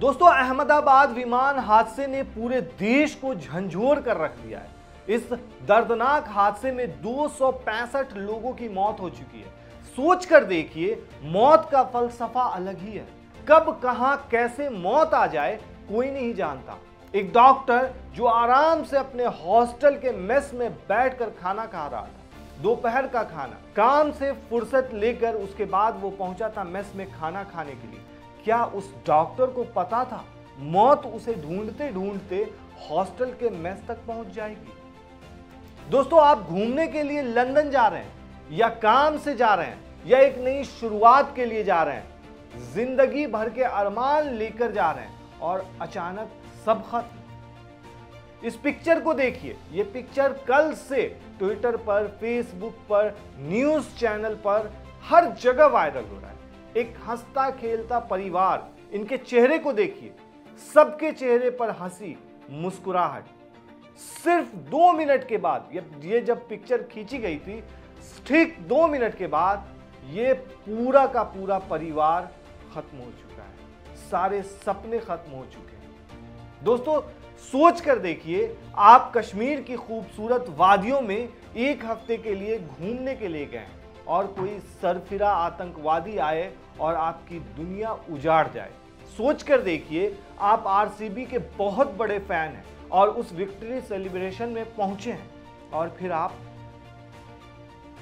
दोस्तों, अहमदाबाद विमान हादसे ने पूरे देश को झंझोर कर रख दिया है। इस दर्दनाक हादसे में 265 लोगों की मौत हो चुकी है। सोच कर देखिए, मौत का फलसफा अलग ही है। कब कहां कैसे मौत आ जाए कोई नहीं जानता। एक डॉक्टर जो आराम से अपने हॉस्टल के मेस में बैठकर खाना खा रहा था, दोपहर का खाना, काम से फुर्सत लेकर उसके बाद वो पहुंचा था मेस में खाना खाने के लिए। क्या उस डॉक्टर को पता था मौत उसे ढूंढते ढूंढते हॉस्टल के मेस तक पहुंच जाएगी? दोस्तों, आप घूमने के लिए लंदन जा रहे हैं या काम से जा रहे हैं या एक नई शुरुआत के लिए जा रहे हैं, जिंदगी भर के अरमान लेकर जा रहे हैं और अचानक सब खत्म। इस पिक्चर को देखिए। ये पिक्चर कल से ट्विटर पर, फेसबुक पर, न्यूज चैनल पर हर जगह वायरल हो रहा है। एक हंसता खेलता परिवार, इनके चेहरे को देखिए। सबके चेहरे पर हंसी, मुस्कुराहट। सिर्फ 2 मिनट के बाद, ये जब पिक्चर खींची गई थी, ठीक 2 मिनट के बाद ये पूरा का पूरा परिवार खत्म हो चुका है। सारे सपने खत्म हो चुके हैं। दोस्तों, सोच कर देखिए, आप कश्मीर की खूबसूरत वादियों में एक हफ्ते के लिए घूमने के लिए गए और कोई सरफिरा आतंकवादी आए और आपकी दुनिया उजाड़ जाए। सोच कर देखिए, आप आरसीबी के बहुत बड़े फैन हैं और उस विक्ट्री सेलिब्रेशन में पहुंचे हैं और फिर आप।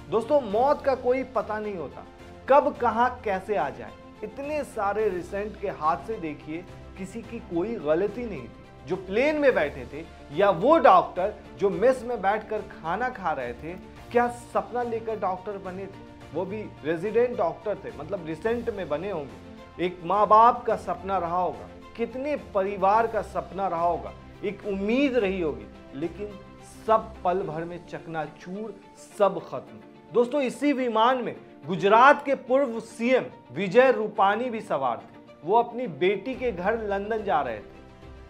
दोस्तों, मौत का कोई पता नहीं होता, कब कहां कैसे आ जाए। इतने सारे रिसेंट के हादसे देखिए, किसी की कोई गलती नहीं थी। जो प्लेन में बैठे थे या वो डॉक्टर जो मेस में बैठकर खाना खा रहे थे, क्या सपना लेकर डॉक्टर बने थे? वो भी रेजिडेंट डॉक्टर थे, मतलब रिसेंट में बने होंगे। एक माँ बाप का सपना रहा होगा, कितने परिवार का सपना रहा होगा, एक उम्मीद रही होगी, लेकिन सब पल भर में चकनाचूर, सब खत्म। दोस्तों, इसी विमान में गुजरात के पूर्व सीएम विजय रूपानी भी सवार थे। वो अपनी बेटी के घर लंदन जा रहे थे।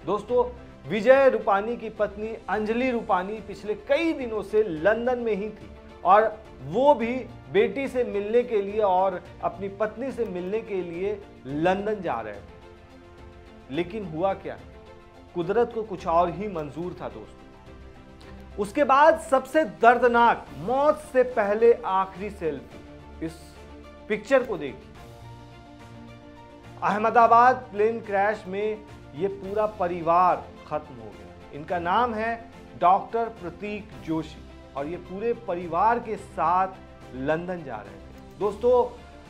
दोस्तों, विजय रूपानी की पत्नी अंजलि रूपानी पिछले कई दिनों से लंदन में ही थी और वो भी बेटी से मिलने के लिए और अपनी पत्नी से मिलने के लिए लंदन जा रहे थे। लेकिन हुआ क्या, कुदरत को कुछ और ही मंजूर था। दोस्तों, उसके बाद सबसे दर्दनाक, मौत से पहले आखिरी सेल्फी। इस पिक्चर को देखिए। अहमदाबाद प्लेन क्रैश में ये पूरा परिवार खत्म हो गया। इनका नाम है डॉक्टर प्रतीक जोशी और ये पूरे परिवार के साथ लंदन जा रहे थे। दोस्तों,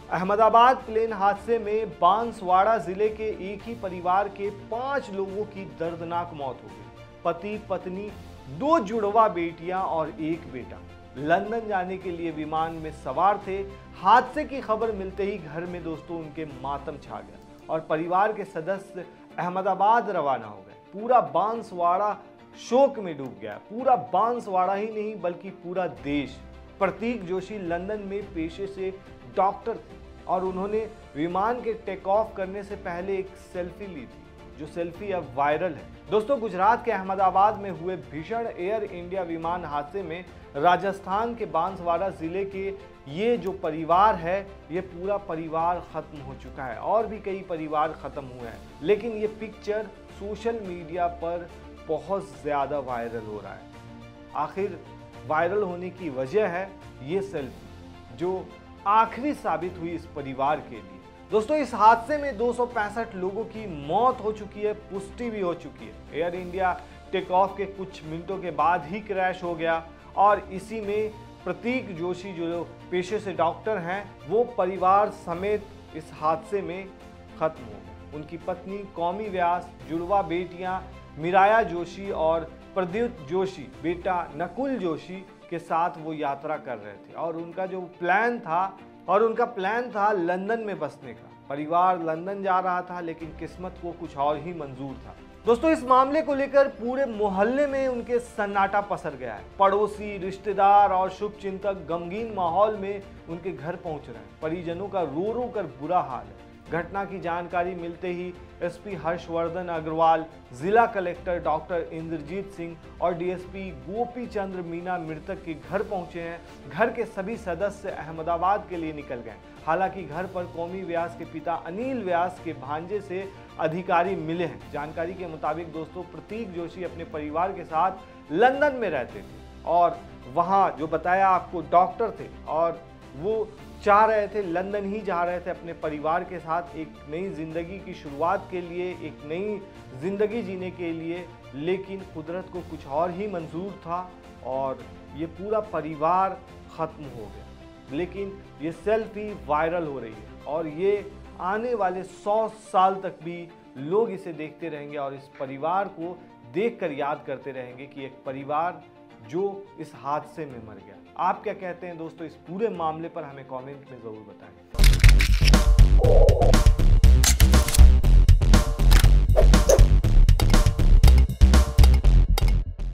अहमदाबाद प्लेन हादसे में बांसवाड़ा जिले के एक ही परिवार के 5 लोगों की दर्दनाक मौत हो गई। पति, पत्नी, 2 जुड़वा बेटियां और 1 बेटा लंदन जाने के लिए विमान में सवार थे। हादसे की खबर मिलते ही घर में दोस्तों उनके मातम छा गया और परिवार के सदस्य अहमदाबाद रवाना हो गए। पूरा बांसवाड़ा शोक में डूब गया। पूरा बांसवाड़ा ही नहीं बल्कि पूरा देश। प्रतीक जोशी लंदन में पेशे से डॉक्टर थे और उन्होंने विमान के टेक ऑफ करने से पहले एक सेल्फी ली थी, जो सेल्फी अब वायरल है। दोस्तों, गुजरात के अहमदाबाद में हुए भीषण एयर इंडिया विमान हादसे में राजस्थान के बांसवाड़ा जिले के ये जो परिवार है, ये पूरा परिवार खत्म हो चुका है और भी कई परिवार खत्म हुए हैं। लेकिन ये पिक्चर सोशल मीडिया पर बहुत ज़्यादा वायरल हो रहा है। आखिर वायरल होने की वजह है ये सेल्फी, जो आखिरी साबित हुई इस परिवार के लिए। दोस्तों, इस हादसे में 265 लोगों की मौत हो चुकी है, पुष्टि भी हो चुकी है। एयर इंडिया टेक ऑफ के कुछ मिनटों के बाद ही क्रैश हो गया और इसी में प्रतीक जोशी जो पेशे से डॉक्टर हैं, वो परिवार समेत इस हादसे में खत्म हो गए। उनकी पत्नी कौमी व्यास, जुड़वा बेटियां मिराया जोशी और प्रद्युत जोशी, बेटा नकुल जोशी के साथ वो यात्रा कर रहे थे और उनका प्लान था लंदन में बसने का। परिवार लंदन जा रहा था, लेकिन किस्मत को कुछ और ही मंजूर था। दोस्तों, इस मामले को लेकर पूरे मोहल्ले में उनके सन्नाटा पसर गया है। पड़ोसी, रिश्तेदार और शुभचिंतक गमगीन माहौल में उनके घर पहुंच रहे हैं। परिजनों का रो रो कर बुरा हाल है। घटना की जानकारी मिलते ही एसपी हर्षवर्धन अग्रवाल, जिला कलेक्टर डॉक्टर इंद्रजीत सिंह और डीएसपी गोपी चंद्र मीना मृतक के घर पहुंचे हैं। घर के सभी सदस्य अहमदाबाद के लिए निकल गए। हालांकि घर पर कौमी व्यास के पिता अनिल व्यास के भांजे से अधिकारी मिले हैं। जानकारी के मुताबिक दोस्तों, प्रतीक जोशी अपने परिवार के साथ लंदन में रहते थे और वहां जो बताया आपको डॉक्टर थे और वो चाह रहे थे, लंदन ही जा रहे थे अपने परिवार के साथ एक नई जिंदगी की शुरुआत के लिए, एक नई जिंदगी जीने के लिए, लेकिन कुदरत को कुछ और ही मंजूर था और ये पूरा परिवार खत्म हो गया। लेकिन ये सेल्फी वायरल हो रही है और ये आने वाले 100 साल तक भी लोग इसे देखते रहेंगे और इस परिवार को देखकर याद करते रहेंगे कि एक परिवार जो इस हादसे में मर गया। आप क्या कहते हैं दोस्तों इस पूरे मामले पर? हमें कमेंट में जरूर बताएं।